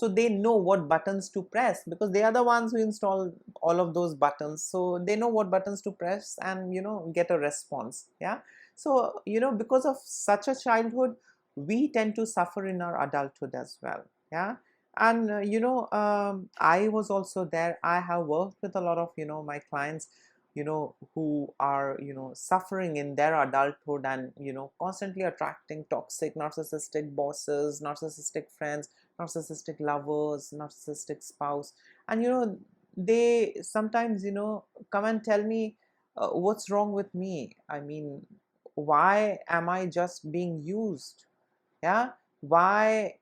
so they know what buttons to press, because they are the ones who install all of those buttons, so they know what buttons to press and get a response. Yeah, so because of such a childhood, we tend to suffer in our adulthood as well. Yeah, and I was also there. I have worked with a lot of my clients who are suffering in their adulthood, and constantly attracting toxic narcissistic bosses, narcissistic friends, narcissistic lovers, narcissistic spouse. And they sometimes come and tell me, what's wrong with me? I mean, why am I just being used? Yeah, why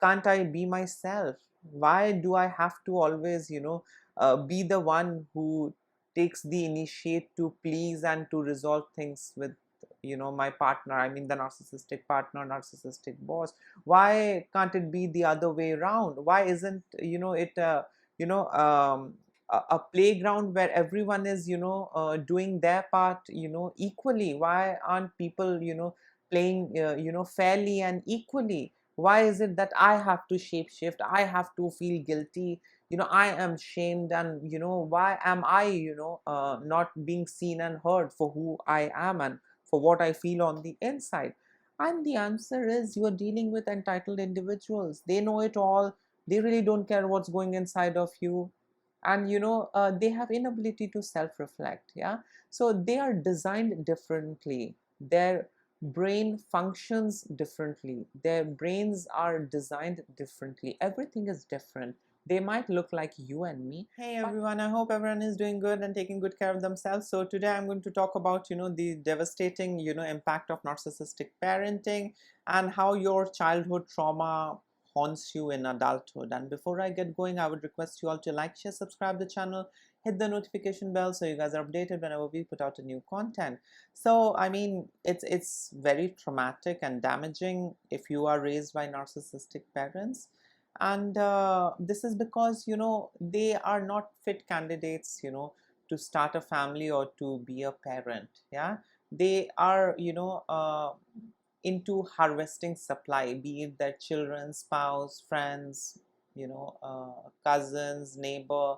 can't I be myself? Why do I have to always be the one who takes the initiate to please and to resolve things with my partner, I mean the narcissistic partner, narcissistic boss? Why can't it be the other way around? Why isn't it you know um, a playground where everyone is doing their part equally? Why aren't people playing fairly and equally? Why is it that I have to shapeshift, I have to feel guilty, I am shamed, and why am I not being seen and heard for who I am and for what I feel on the inside? And the answer is, you are dealing with entitled individuals. They know it all. They really don't care what's going inside of you. And they have inability to self-reflect. Yeah, so they are designed differently. Their brain functions differently. Their brains are designed differently. Everything is different. They might look like you and me. Hey everyone, I hope everyone is doing good and taking good care of themselves. So today I'm going to talk about the devastating impact of narcissistic parenting, and how your childhood trauma haunts you in adulthood. And before I get going, I would request you all to like, share, subscribe the channel, hit the notification bell so you guys are updated whenever we put out a new content. So I mean, it's very traumatic and damaging if you are raised by narcissistic parents. And this is because they are not fit candidates to start a family or to be a parent. Yeah, they are into harvesting supply, be it their children, spouse, friends, cousins, neighbor.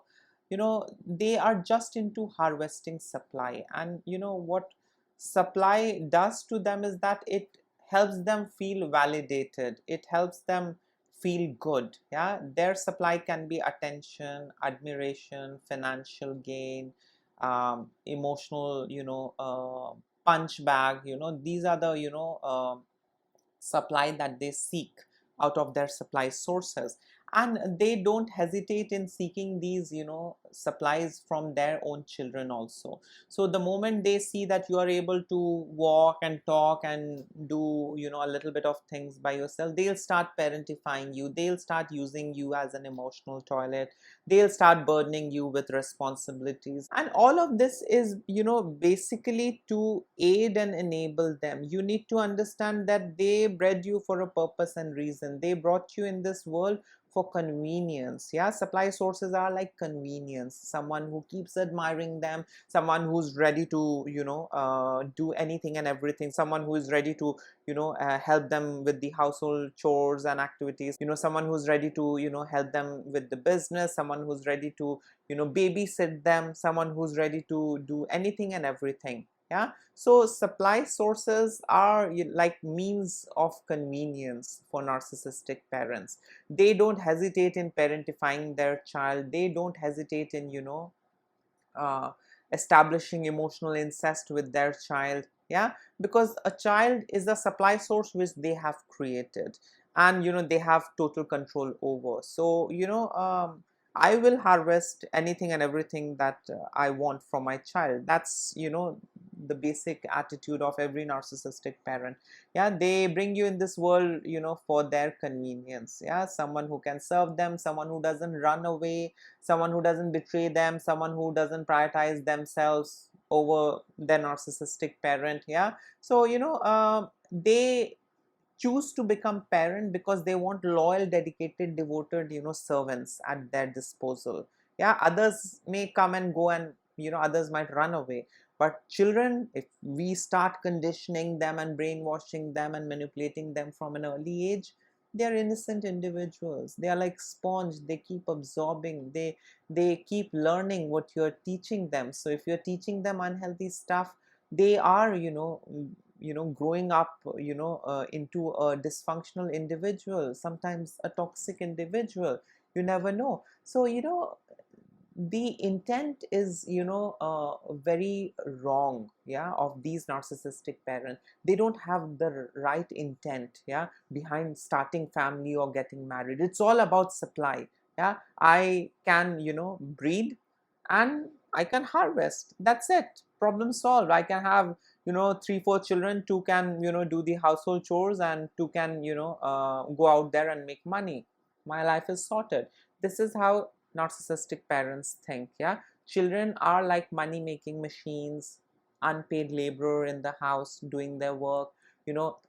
They are just into harvesting supply. And what supply does to them is that it helps them feel validated, it helps them feel good. Yeah, their supply can be attention, admiration, financial gain, emotional punch bag. These are the supply that they seek out of their supply sources. And they don't hesitate in seeking these supplies from their own children also. So the moment they see that you are able to walk and talk and do a little bit of things by yourself, they'll start parentifying you, they'll start using you as an emotional toilet, they'll start burdening you with responsibilities. And all of this is basically to aid and enable them. You need to understand that they bred you for a purpose and reason. They brought you in this world for convenience. Yeah, supply sources are like convenience. Someone who keeps admiring them, someone who's ready to do anything and everything, someone who is ready to help them with the household chores and activities, someone who's ready to help them with the business, someone who's ready to babysit them, someone who's ready to do anything and everything. Yeah, so supply sources are like means of convenience for narcissistic parents. They don't hesitate in parentifying their child. They don't hesitate in uh, establishing emotional incest with their child. Yeah, because a child is a supply source which they have created, and they have total control over. So I will harvest anything and everything that I want from my child. That's the basic attitude of every narcissistic parent. Yeah, they bring you in this world for their convenience. Yeah, someone who can serve them, someone who doesn't run away, someone who doesn't betray them, someone who doesn't prioritize themselves over their narcissistic parent. Yeah, so they choose to become parent because they want loyal, dedicated, devoted servants at their disposal. Yeah, others may come and go, and others might run away, but children, if we start conditioning them and brainwashing them and manipulating them from an early age, they are innocent individuals. They are like sponge. They keep absorbing, they keep learning what you're teaching them. So if you're teaching them unhealthy stuff, they are, growing up, into a dysfunctional individual, sometimes a toxic individual. You never know. So the intent is, very wrong, yeah, of these narcissistic parents. They don't have the right intent, yeah, behind starting family or getting married. It's all about supply. Yeah, I can, breed, and I can harvest. That's it. Problem solved. I can have, three, four children. Two can, do the household chores, and two can, go out there and make money. My life is sorted. This is how narcissistic parents think. Yeah, children are like money making machines, unpaid laborer in the house doing their work.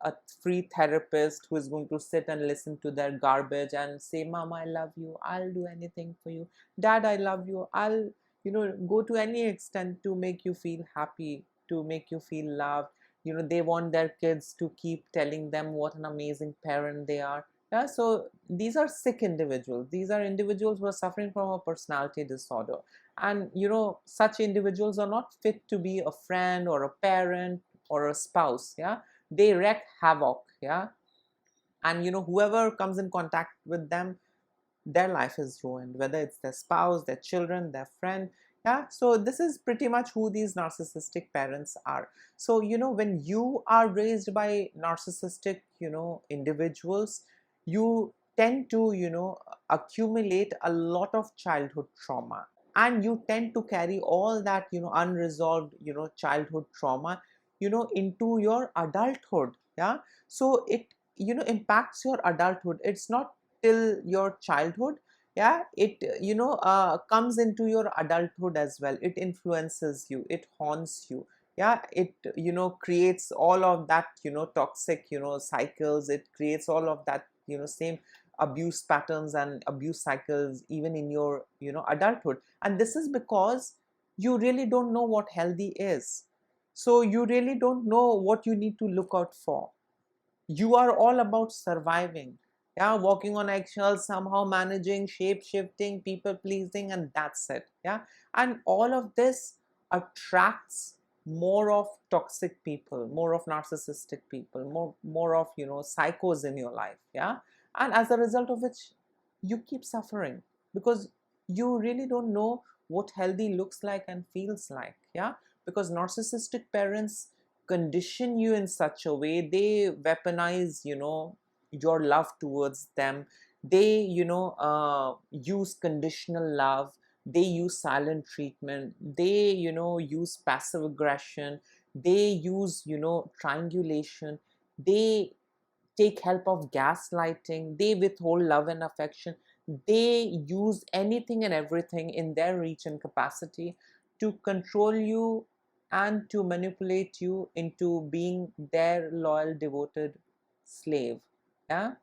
A free therapist who is going to sit and listen to their garbage and say, Mom, I love you, I'll do anything for you. Dad, I love you, I'll, go to any extent to make you feel happy, to make you feel loved. They want their kids to keep telling them what an amazing parent they are. Yeah, so these are sick individuals. These are individuals who are suffering from a personality disorder. And, such individuals are not fit to be a friend or a parent or a spouse. Yeah, they wreak havoc. Yeah, and, whoever comes in contact with them, their life is ruined, whether it's their spouse, their children, their friend. Yeah, so this is pretty much who these narcissistic parents are. So when you are raised by narcissistic individuals, you tend to accumulate a lot of childhood trauma, and you tend to carry all that unresolved childhood trauma into your adulthood. Yeah, so it impacts your adulthood. It's not till your childhood. Yeah, it comes into your adulthood as well. It influences you, it haunts you. Yeah, it creates all of that toxic cycles. It creates all of that same abuse patterns and abuse cycles even in your adulthood. And this is because you really don't know what healthy is. So you really don't know what you need to look out for. You are all about surviving. Yeah, walking on eggshells, somehow managing, shape shifting, people pleasing, and that's it. Yeah, and all of this attracts more of toxic people, more of narcissistic people, more of psychos in your life. Yeah, and as a result of which you keep suffering, because you really don't know what healthy looks like and feels like. Yeah, because narcissistic parents condition you in such a way. They weaponize your love towards them. They use conditional love. They use silent treatment. They use passive aggression. They use triangulation. They take help of gaslighting. They withhold love and affection. They use anything and everything in their reach and capacity to control you and to manipulate you into being their loyal, devoted slave. Yeah,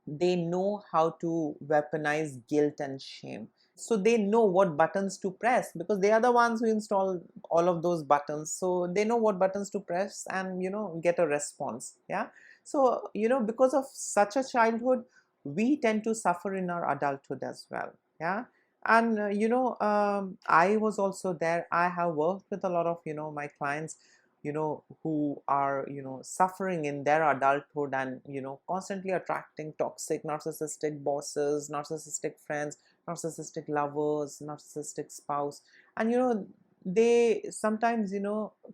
they know how to weaponize guilt and shame. So they know what buttons to press, because they are the ones who install all of those buttons. So they know what buttons to press and get a response. Yeah, so because of such a childhood, we tend to suffer in our adulthood as well. Yeah, and I was also there. I have worked with a lot of my clients who are suffering in their adulthood, and constantly attracting toxic narcissistic bosses, narcissistic friends, narcissistic lovers, narcissistic spouse. And they sometimes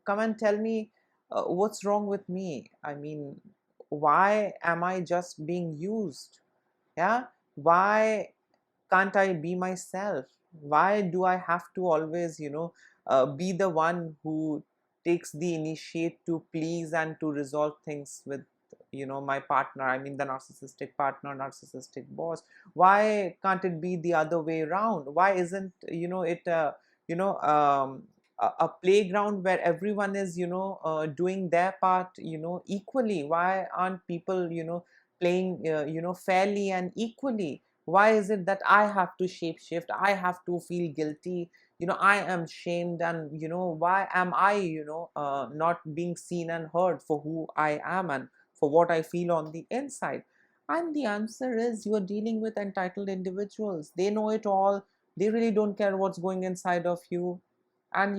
come and tell me, what's wrong with me? I mean, why am I just being used? Yeah, why can't I be myself? Why do I have to always be the one who takes the initiate to please and to resolve things with my partner? I mean, the narcissistic partner, narcissistic boss. Why can't it be the other way around? Why isn't it you know um, a playground where everyone is doing their part equally? Why aren't people playing fairly and equally? Why is it that I have to shape shift? I have to feel guilty. I am shamed, and why am I not being seen and heard for who I am and for what I feel on the inside? And the answer is, you are dealing with entitled individuals. They know it all. They really don't care what's going inside of you. And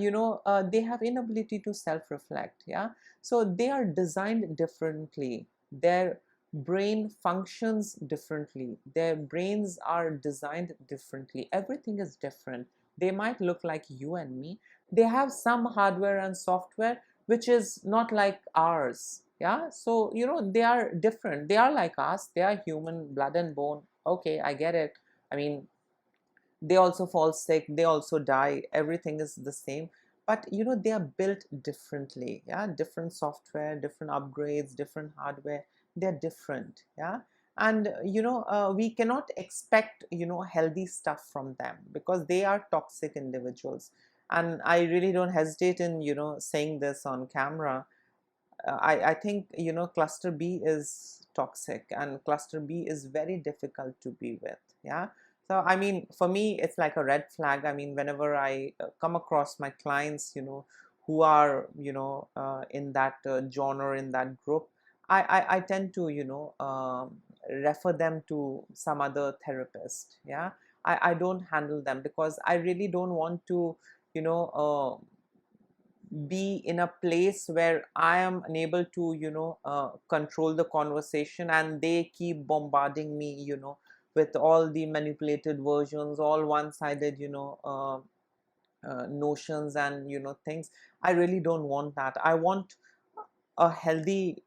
they have inability to self-reflect. Yeah. So they are designed differently. Their brain functions differently. Their brains are designed differently. Everything is different. They might look like you and me. They have some hardware and software which is not like ours. Yeah. So they are different. They are like us. They are human, blood and bone. Okay, I get it. I mean, they also fall sick, they also die, everything is the same. But they are built differently. Yeah. Different software, different upgrades, different hardware. They're different. Yeah. And we cannot expect healthy stuff from them, because they are toxic individuals. And I really don't hesitate in saying this on camera. I think cluster B is toxic, and cluster B is very difficult to be with. Yeah. So I mean, for me it's like a red flag. I mean, whenever I come across my clients who are in that genre, in that group, I tend to refer them to some other therapist. Yeah. I don't handle them, because I really don't want to you know uh, be in a place where I am unable to control the conversation, and they keep bombarding me with all the manipulated versions, all one-sided notions and things. I really don't want that. I want a healthy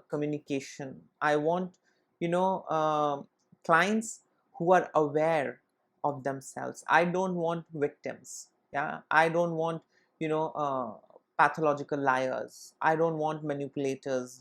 communication. I want you know clients who are aware of themselves. I don't want victims. Yeah. I don't want pathological liars. I don't want manipulators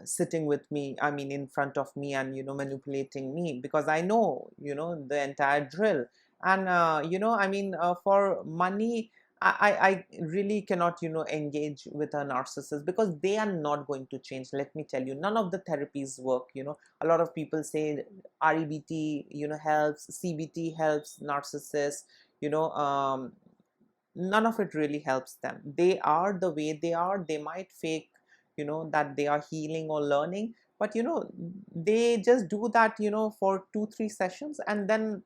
sitting with me, I mean in front of me, and manipulating me, because I know the entire drill. And I mean, for money, I really cannot engage with a narcissist, because they are not going to change. Let me tell you, none of the therapies work. A lot of people say REBT helps, CBT helps narcissists. you know um, None of it really helps them. They are the way they are. They might fake that they are healing or learning, but they just do that for 2 3 sessions, and then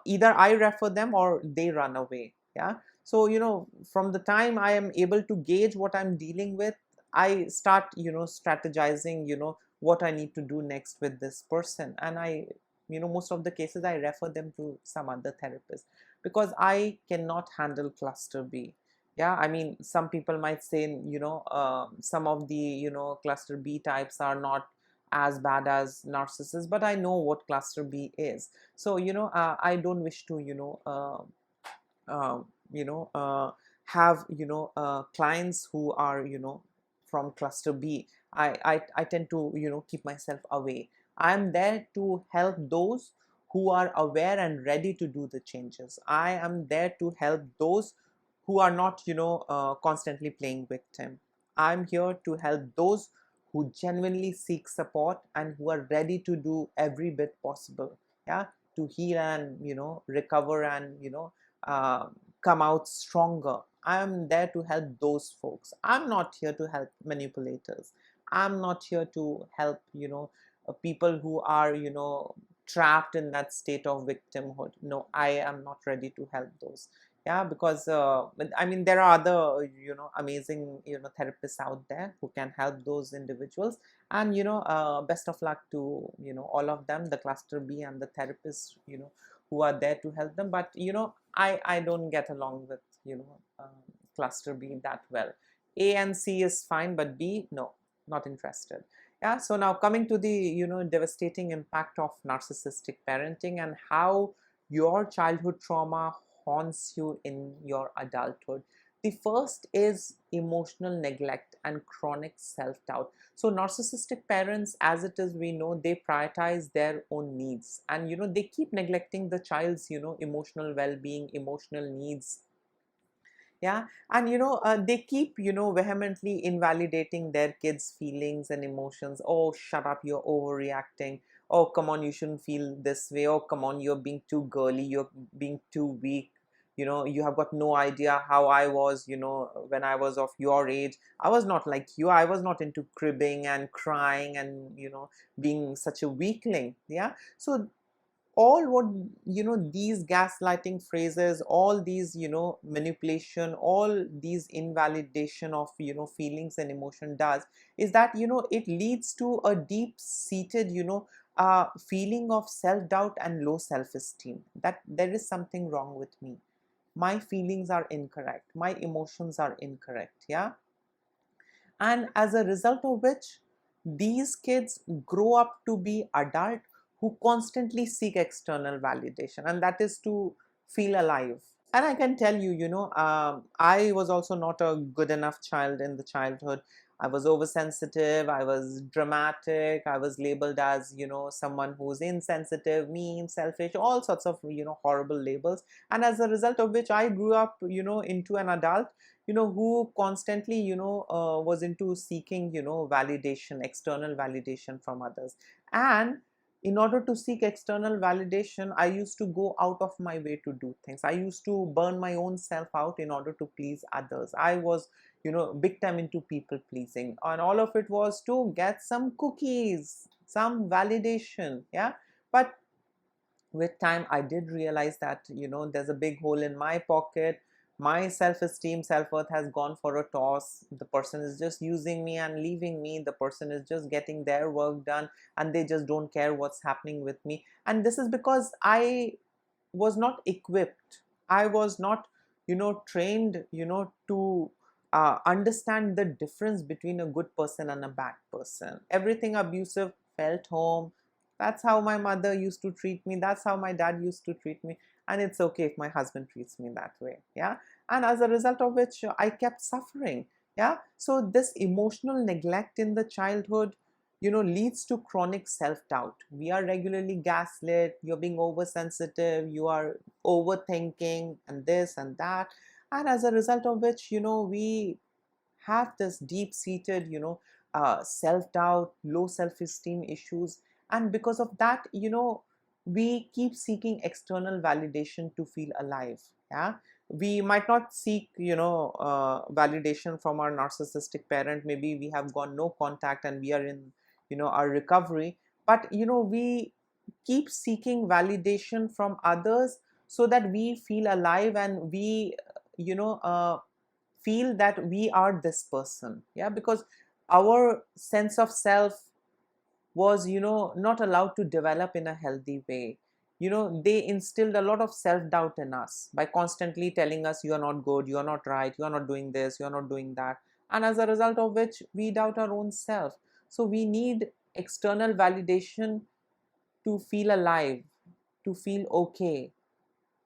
either I refer them or they run away. Yeah. So from the time I am able to gauge what I'm dealing with, I start strategizing what I need to do next with this person, and I most of the cases I refer them to some other therapist, because I cannot handle cluster B. Yeah. I mean, some people might say some of the cluster B types are not as bad as narcissists, but I know what cluster B is. So I don't wish to uh, you know have clients who are from cluster B. I tend to keep myself away. I am there to help those who are aware and ready to do the changes. I am there to help those who are not constantly playing victim. I'm here to help those who genuinely seek support and who are ready to do every bit possible. Yeah. To heal and recover and uh, come out stronger. I'm there to help those folks. I'm not here to help manipulators. I'm not here to help people who are trapped in that state of victimhood. No, I am not ready to help those. Yeah. Because I mean, there are other amazing therapists out there who can help those individuals. And best of luck to all of them, the cluster B and the therapists who are there to help them. But I don't get along with cluster B that well. A and C is fine, but B, no, not interested. Yeah. So now coming to the devastating impact of narcissistic parenting, and how your childhood trauma haunts you in your adulthood. The first is emotional neglect and chronic self-doubt. So narcissistic parents, as it is, we know, they prioritize their own needs, and they keep neglecting the child's emotional well-being, emotional needs. Yeah. And they keep vehemently invalidating their kids feelings and emotions. Oh, shut up, you're overreacting. Oh, come on, you shouldn't feel this way. Oh, come on, you're being too girly, you're being too weak. you have got no idea how I was, when I was of your age. I was not like you. I was not into cribbing and crying and, being such a weakling. Yeah. So all what, these gaslighting phrases, all these, manipulation, all these invalidation of, feelings and emotion does is that, it leads to a deep seated, feeling of self doubt and low self esteem, that there is something wrong with me, my feelings are incorrect, my emotions are incorrect. Yeah. And as a result of which, these kids grow up to be adult who constantly seek external validation, and that is to feel alive. And I can tell you, I was also not a good enough child in the childhood. I was oversensitive, I was dramatic, I was labeled as, someone who's insensitive, mean, selfish, all sorts of, horrible labels. And as a result of which, I grew up, into an adult, who constantly, was into seeking, validation, external validation from others. And in order to seek external validation, I used to go out of my way to do things. I used to burn my own self out in order to please others. I was, big time into people pleasing, and all of it was to get some cookies, some validation. Yeah. But with time, I did realize that, there's a big hole in my pocket. My self-esteem, self-worth has gone for a toss. The person is just using me and leaving me. The person is just getting their work done, and they just don't care what's happening with me. And this is because I was not equipped. I was not, trained, to understand the difference between a good person and a bad person. Everything abusive felt home. That's how my mother used to treat me. That's how my dad used to treat me. And it's okay if my husband treats me that way. Yeah. And as a result of which, I kept suffering. Yeah. So this emotional neglect in the childhood, leads to chronic self-doubt. We are regularly gaslit. You're being oversensitive. You are overthinking and this and that. And as a result of which, we have this deep-seated, self-doubt, low self-esteem issues. And because of that, we keep seeking external validation to feel alive. Yeah. We might not seek, validation from our narcissistic parent. Maybe we have gone no contact and we are in, our recovery. But, we keep seeking validation from others so that we feel alive, and we, feel that we are this person. Yeah. Because our sense of self was, not allowed to develop in a healthy way. They instilled a lot of self-doubt in us by constantly telling us, you are not good, you are not right, you are not doing this, you are not doing that. And as a result of which, we doubt our own self. So we need external validation to feel alive, to feel okay.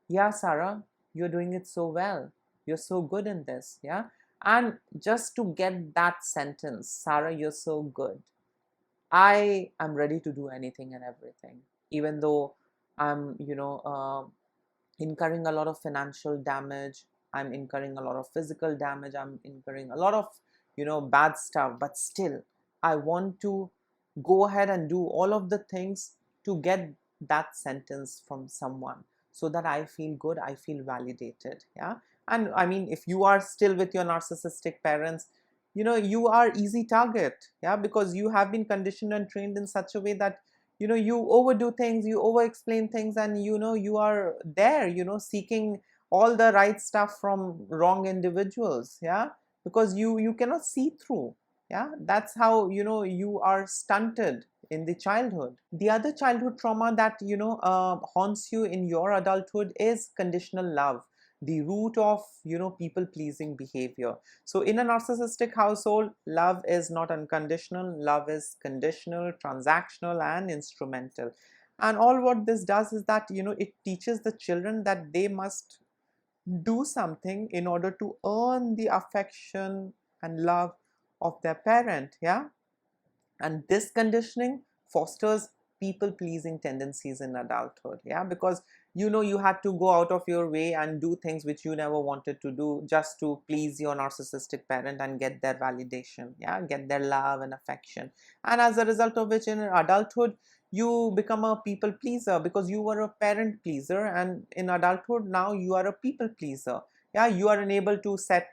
Yeah, Sarah, you're doing it so well, you're so good in this. Yeah. And just to get that sentence, Sarah, you're so good, I am ready to do anything and everything, even though I'm, incurring a lot of financial damage, I'm incurring a lot of physical damage, I'm incurring a lot of, bad stuff, but still, I want to go ahead and do all of the things to get that sentence from someone so that I feel good, I feel validated. Yeah. And I mean, if you are still with your narcissistic parents, you are easy target. Yeah. Because you have been conditioned and trained in such a way that, you overdo things, you over explain things, and, you are there, seeking all the right stuff from wrong individuals. Yeah. Because you cannot see through. Yeah. That's how, you are stunted in the childhood. The other childhood trauma that, haunts you in your adulthood is conditional love, the root of, people pleasing behavior. So in a narcissistic household, love is not unconditional, love is conditional, transactional, and instrumental. And all what this does is that, it teaches the children that they must do something in order to earn the affection and love of their parent. Yeah. And this conditioning fosters people pleasing tendencies in adulthood. Yeah. Because, you had to go out of your way and do things which you never wanted to do just to please your narcissistic parent and get their validation. Yeah. Get their love and affection. And as a result of which, in adulthood, you become a people pleaser because you were a parent pleaser, and in adulthood now you are a people pleaser. Yeah, you are unable to set,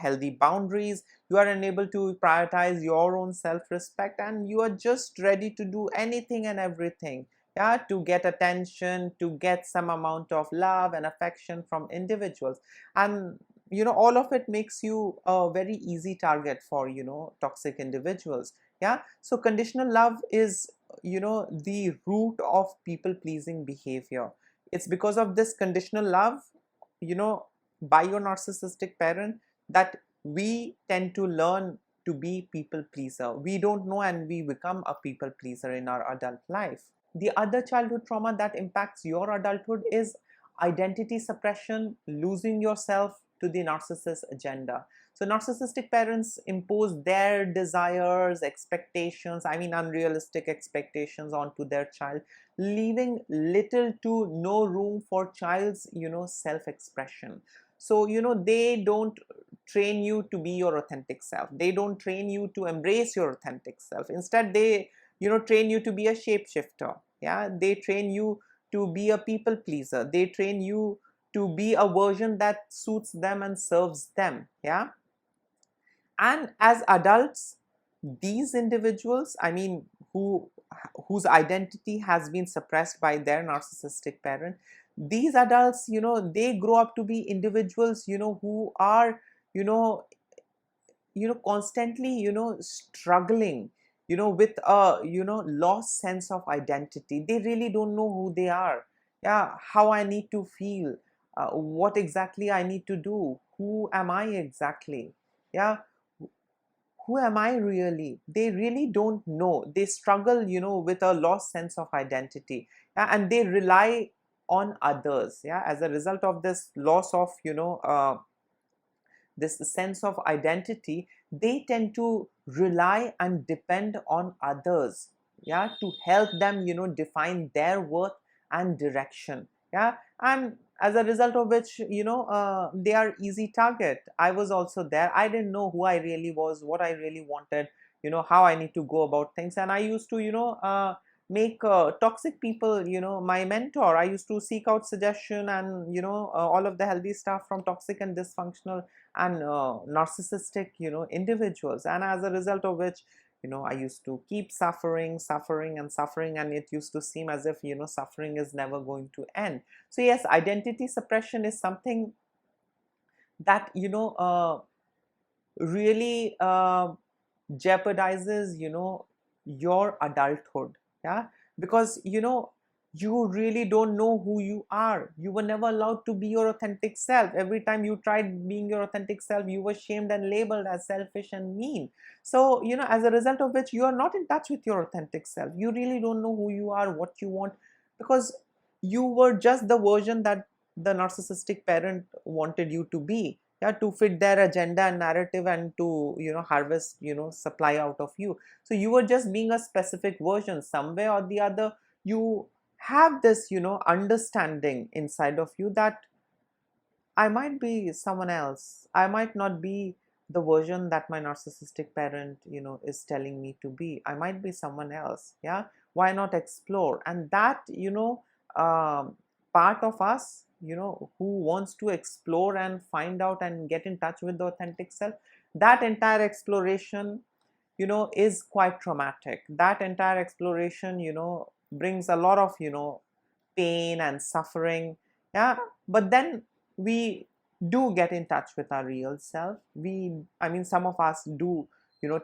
healthy boundaries. You are unable to prioritize your own self-respect, and you are just ready to do anything and everything, yeah, to get attention, to get some amount of love and affection from individuals. And all of it makes you a very easy target for toxic individuals. Yeah, so conditional love is the root of people pleasing behavior. It's because of this conditional love, you know by your narcissistic parent, that we tend to learn to be people pleaser. We don't know, and we become a people pleaser in our adult life. The other childhood trauma that impacts your adulthood is identity suppression, losing yourself to the narcissist agenda. So narcissistic parents impose their desires, expectations, I mean unrealistic expectations onto their child, leaving little to no room for child's self-expression. So they don't train you to be your authentic self. They don't train you to embrace your authentic self. Instead, they train you to be a shapeshifter. Yeah, they train you to be a people pleaser. They train you to be a version that suits them and serves them. Yeah, and as adults, these individuals, I mean, whose identity has been suppressed by their narcissistic parent, these adults, they grow up to be individuals, who are you know constantly struggling with a lost sense of identity. They really don't know who they are. Yeah, how I need to feel, what exactly I need to do, who am I exactly. Yeah, who am I really? They really don't know. They struggle with a lost sense of identity. Yeah, and they rely on others. Yeah, as a result of this loss of this sense of identity, they tend to rely and depend on others, yeah, to help them define their worth and direction. Yeah, and as a result of which they are easy target. I was also there. I didn't know who I really was, what I really wanted, how I need to go about things. And I used to make toxic people my mentor. I used to seek out suggestion and all of the healthy stuff from toxic and dysfunctional and narcissistic individuals. And as a result of which I used to keep suffering and suffering, and it used to seem as if suffering is never going to end. So yes, identity suppression is something that really jeopardizes your adulthood. Yeah, because you really don't know who you are. You were never allowed to be your authentic self. Every time you tried being your authentic self, you were shamed and labeled as selfish and mean. So as a result of which, you are not in touch with your authentic self. You really don't know who you are, what you want, because you were just the version that the narcissistic parent wanted you to be. Yeah, to fit their agenda and narrative, and to harvest supply out of you. So you were just being a specific version. Somewhere or the other, you have this understanding inside of you that I might be someone else. I might not be the version that my narcissistic parent is telling me to be. I might be someone else. Yeah, why not explore? And that part of us who wants to explore and find out and get in touch with the authentic self, that entire exploration is quite traumatic. That entire exploration brings a lot of pain and suffering. Yeah, but then we do get in touch with our real self. I mean, some of us do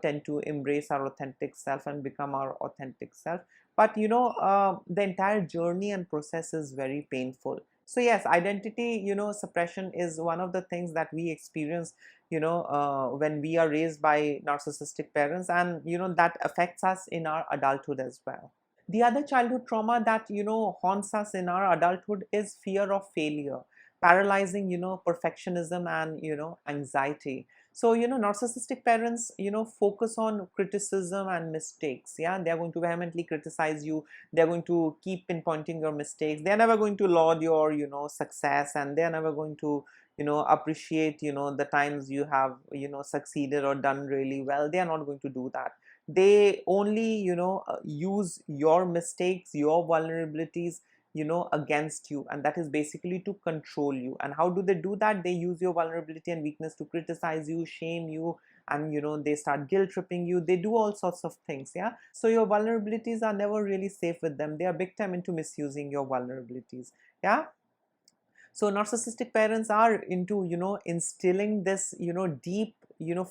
tend to embrace our authentic self and become our authentic self. But the entire journey and process is very painful. So yes, identity suppression is one of the things that we experience when we are raised by narcissistic parents, and that affects us in our adulthood as well. The other childhood trauma that haunts us in our adulthood is fear of failure, paralyzing perfectionism and anxiety. So narcissistic parents focus on criticism and mistakes. Yeah, they are going to vehemently criticize you. They are going to keep pinpointing your mistakes. They are never going to laud your success, and they are never going to appreciate the times you have succeeded or done really well. They are not going to do that. They only, use your mistakes, your vulnerabilities, against you, and that is basically to control you. And how do they do that? They use your vulnerability and weakness to criticize you, shame you, and they start guilt tripping you. They do all sorts of things. Yeah, so your vulnerabilities are never really safe with them. They are big time into misusing your vulnerabilities. Yeah, so narcissistic parents are into instilling this deep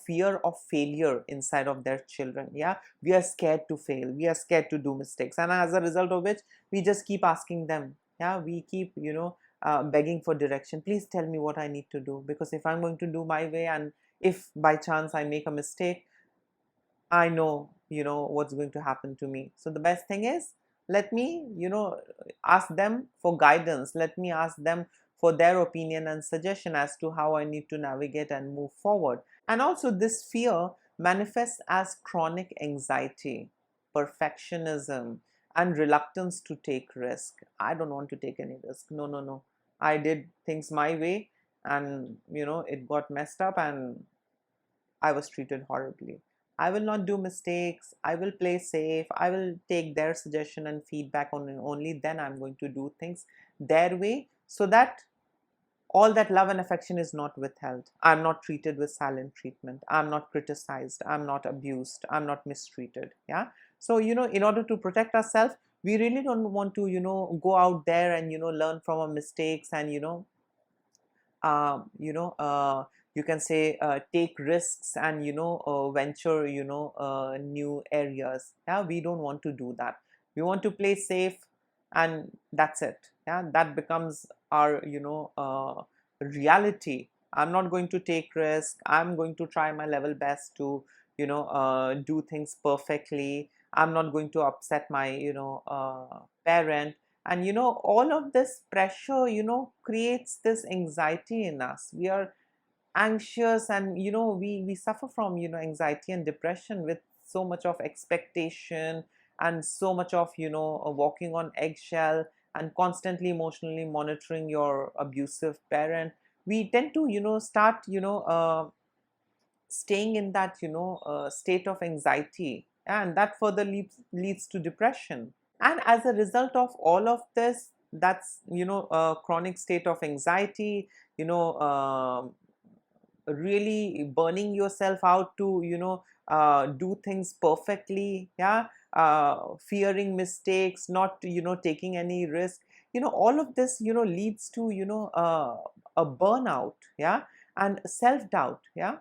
fear of failure inside of their children. Yeah, we are scared to fail, we are scared to do mistakes, and as a result of which we just keep asking them. Yeah, we keep begging for direction. Please tell me what I need to do, because if I'm going to do my way, and if by chance I make a mistake, I know, what's going to happen to me. So the best thing is, let me, ask them for guidance. Let me ask them for their opinion and suggestion as to how I need to navigate and move forward. And also, this fear manifests as chronic anxiety, perfectionism, and reluctance to take risk. I don't want to take any risk. No, no, no. I did things my way, and it got messed up, and I was treated horribly. I will not do mistakes. I will play safe. I will take their suggestion and feedback on only then I'm going to do things their way, so that all that love and affection is not withheld. I'm not treated with silent treatment. I'm not criticized. I'm not abused. I'm not mistreated. Yeah. So, in order to protect ourselves, we really don't want to, go out there and, learn from our mistakes and, uh, you know you can say take risks and venture new areas. Yeah, we don't want to do that. We want to play safe, and that's it. Yeah, that becomes our reality. I'm not going to take risk. I'm going to try my level best to do things perfectly. I'm not going to upset my parent. And all of this pressure creates this anxiety in us. We are anxious, and we suffer from anxiety and depression with so much of expectation and so much of walking on eggshell and constantly emotionally monitoring your abusive parent. We tend to start staying in that state of anxiety, and that further leads to depression. And as a result of all of this, that's a chronic state of anxiety, you know really burning yourself out to do things perfectly. Yeah, fearing mistakes, not taking any risk. All of this leads to a burnout. Yeah, and self doubt. Yeah,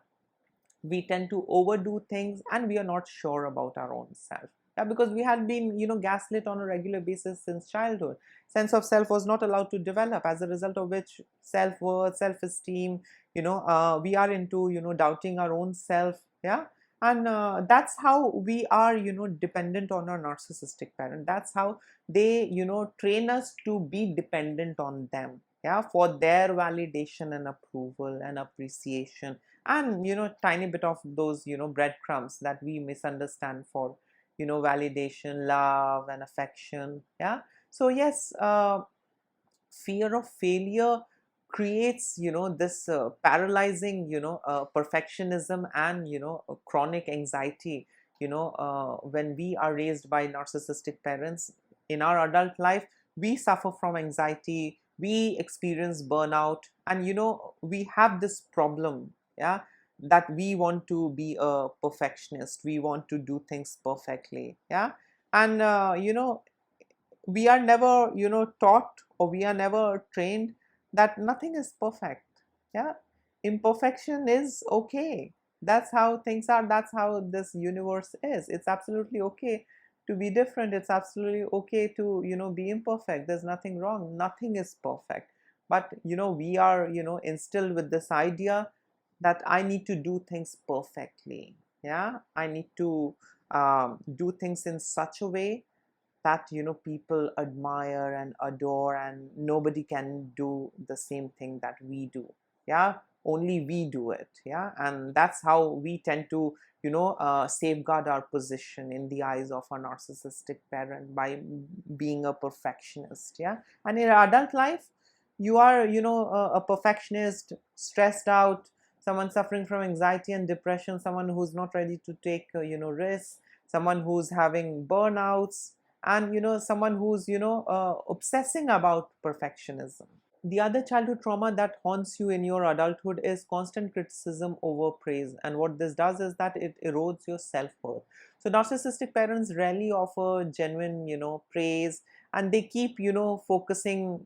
we tend to overdo things, and we are not sure about our own self. Yeah, because we had been gaslit on a regular basis since childhood. Sense of self was not allowed to develop, as a result of which self-worth, self-esteem, we are into doubting our own self. Yeah, and that's how we are dependent on our narcissistic parent. That's how they train us to be dependent on them. Yeah, for their validation and approval and appreciation, and tiny bit of those breadcrumbs that we misunderstand for validation, love, and affection. Yeah, so yes, fear of failure creates this paralyzing perfectionism and chronic anxiety. When we are raised by narcissistic parents in our adult life, we suffer from anxiety, we experience burnout, and we have this problem. Yeah, that we want to be a perfectionist, we want to do things perfectly. Yeah, and we are never taught, or we are never trained that nothing is perfect. Yeah, imperfection is okay. That's how things are. That's how this universe is. It's absolutely okay to be different. It's absolutely okay to be imperfect. There's nothing wrong. Nothing is perfect. But we are instilled with this idea that I need to do things perfectly. Yeah, I need to do things in such a way that people admire and adore, and nobody can do the same thing that we do. Yeah, only we do it. Yeah, and that's how we tend to safeguard our position in the eyes of a narcissistic parent, by being a perfectionist. Yeah, and in adult life, you are a perfectionist, stressed out, someone suffering from anxiety and depression, someone who's not ready to take risks, someone who's having burnouts, and someone who's obsessing about perfectionism. The other childhood trauma that haunts you in your adulthood is constant criticism over praise. And what this does is that it erodes your self-worth. So narcissistic parents rarely offer genuine, praise, and they keep, focusing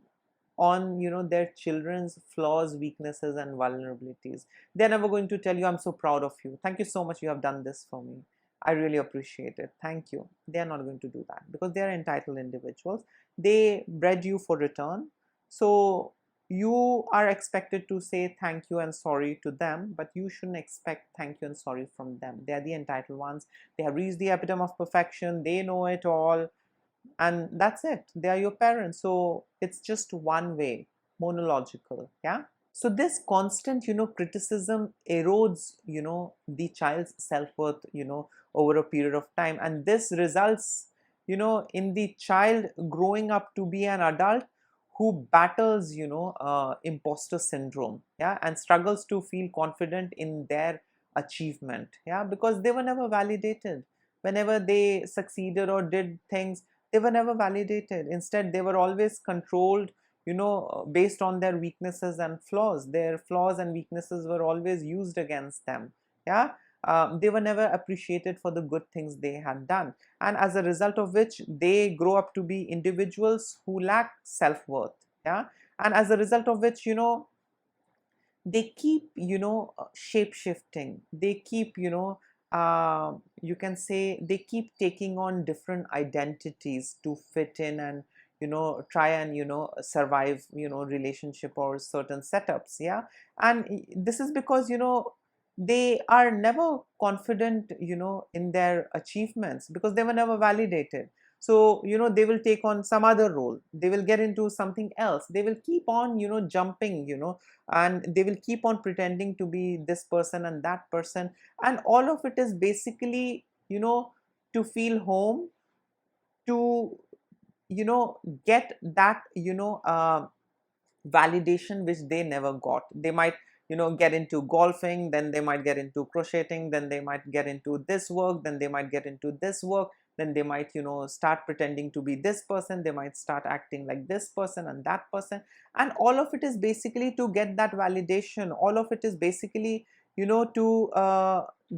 on, their children's flaws, weaknesses, and vulnerabilities. They're never going to tell you, I'm so proud of you. Thank you so much. You have done this for me. I really appreciate it. Thank you. They're not going to do that because they are entitled individuals. They bred you for return. So you are expected to say thank you and sorry to them, but you shouldn't expect thank you and sorry from them. They are the entitled ones. They have reached the epitome of perfection. They know it all. And that's it. They are your parents. So it's just one way, monological. Yeah. So this constant, criticism erodes, the child's self-worth, over a period of time. And this results, in the child growing up to be an adult who battles, imposter syndrome, yeah, and struggles to feel confident in their achievement, yeah, because they were never validated. Whenever they succeeded or did things, they were never validated. Instead, they were always controlled, based on their weaknesses and flaws. Their flaws and weaknesses were always used against them. Yeah, they were never appreciated for the good things they had done, and as a result of which, they grow up to be individuals who lack self-worth. Yeah, and as a result of which, they keep shape shifting. They keep you can say they keep taking on different identities to fit in and try and survive relationship or certain setups. Yeah, and this is because they are never confident in their achievements because they were never validated. So they will take on some other role, they will get into something else, they will keep on jumping, and they will keep on pretending to be this person and that person, and all of it is basically to feel home, to get that validation which they never got. They might get into golfing, then they might get into crocheting, then they might get into this work, then they might get into this work, then they might start pretending to be this person, they might start acting like this person and that person, and all of it is basically to get that validation. All of it is basically to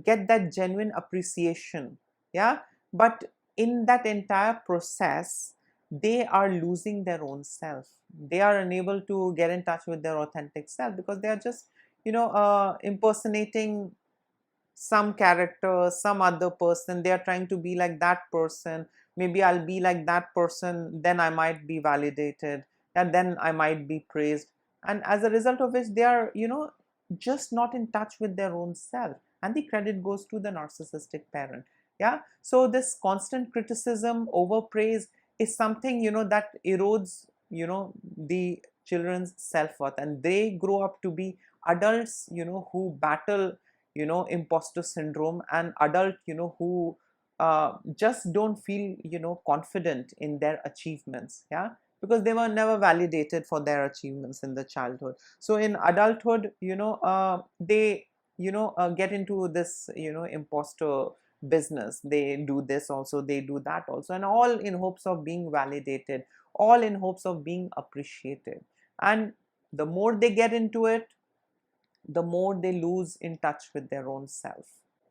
get that genuine appreciation. Yeah, but in that entire process, they are losing their own self. They are unable to get in touch with their authentic self because they are just impersonating some character, some other person. They are trying to be like that person. Maybe I'll be like that person, then I might be validated, and then I might be praised. And as a result of which, they are just not in touch with their own self, and the credit goes to the narcissistic parent. Yeah, so this constant criticism over praise is something that erodes the children's self-worth, and they grow up to be adults who battle imposter syndrome, and adult who just don't feel confident in their achievements. Yeah, because they were never validated for their achievements in the childhood. So in adulthood they get into this imposter business. They do this also, they do that also, and all in hopes of being validated, all in hopes of being appreciated. And the more they get into it, the more they lose in touch with their own self.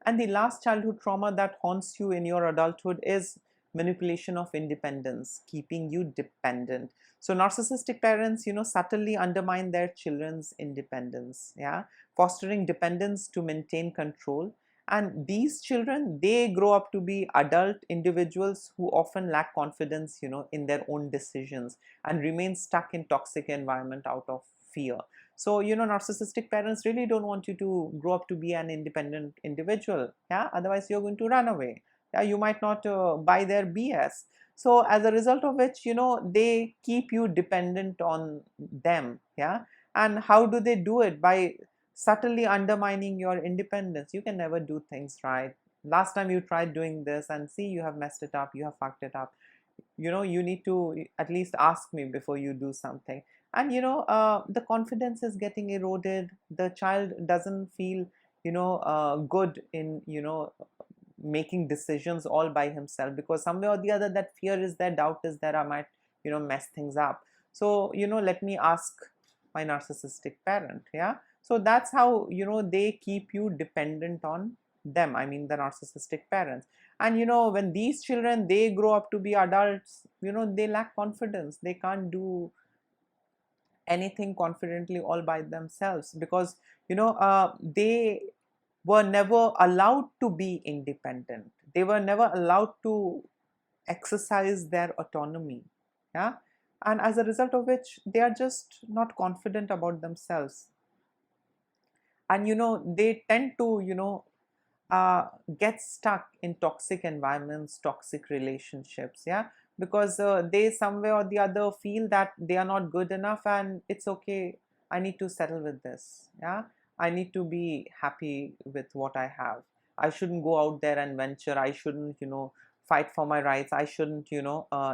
And the last childhood trauma that haunts you in your adulthood is manipulation of independence, keeping you dependent. So narcissistic parents, subtly undermine their children's independence, yeah, fostering dependence to maintain control. And these children, they grow up to be adult individuals who often lack confidence, in their own decisions, and remain stuck in toxic environment out of fear. So narcissistic parents really don't want you to grow up to be an independent individual. Yeah, otherwise you're going to run away. Yeah, you might not buy their BS. So as a result of which, they keep you dependent on them. Yeah, and how do they do it? By subtly undermining your independence. You can never do things right. Last time you tried doing this, and see, you have messed it up, you have fucked it up. You need to at least ask me before you do something. And the confidence is getting eroded. The child doesn't feel good in making decisions all by himself, because somewhere or the other that fear is there, doubt is there, I might mess things up. So let me ask my narcissistic parent. Yeah, so that's how they keep you dependent on them, I mean the narcissistic parents. And when these children, they grow up to be adults, they lack confidence, they can't do anything confidently all by themselves, because they were never allowed to be independent, they were never allowed to exercise their autonomy. Yeah, and as a result of which they are just not confident about themselves. And they tend to uh, get stuck in toxic environments, toxic relationships. Yeah, because they somewhere or the other feel that they are not good enough, and it's okay, I need to settle with this. Yeah, I need to be happy with what I have, I shouldn't go out there and venture, I shouldn't fight for my rights, I shouldn't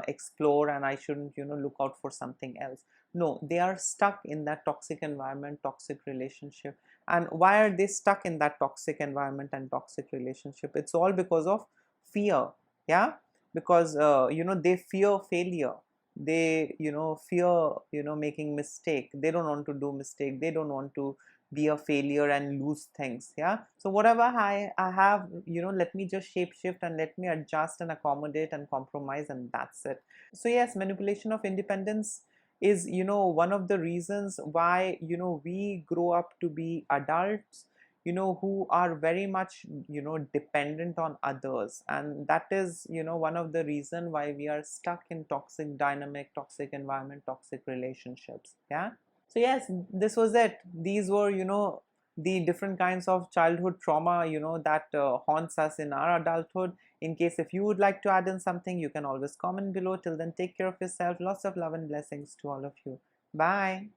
explore, and I shouldn't look out for something else. No, they are stuck in that toxic environment, toxic relationship. And why are they stuck in that toxic environment and toxic relationship? It's all because of fear. Yeah, because they fear failure, they fear making mistake, they don't want to do mistake, they don't want to be a failure and lose things. Yeah, so whatever I have, let me just shape shift and let me adjust and accommodate and compromise, and that's it. So yes, manipulation of independence is one of the reasons why we grow up to be adults who are very much dependent on others, and that is one of the reason why we are stuck in toxic dynamic, toxic environment, toxic relationships. Yeah, so yes, this was it. These were the different kinds of childhood trauma that haunts us in our adulthood. In case if you would like to add in something, you can always comment below. Till then, take care of yourself. Lots of love and blessings to all of you. Bye.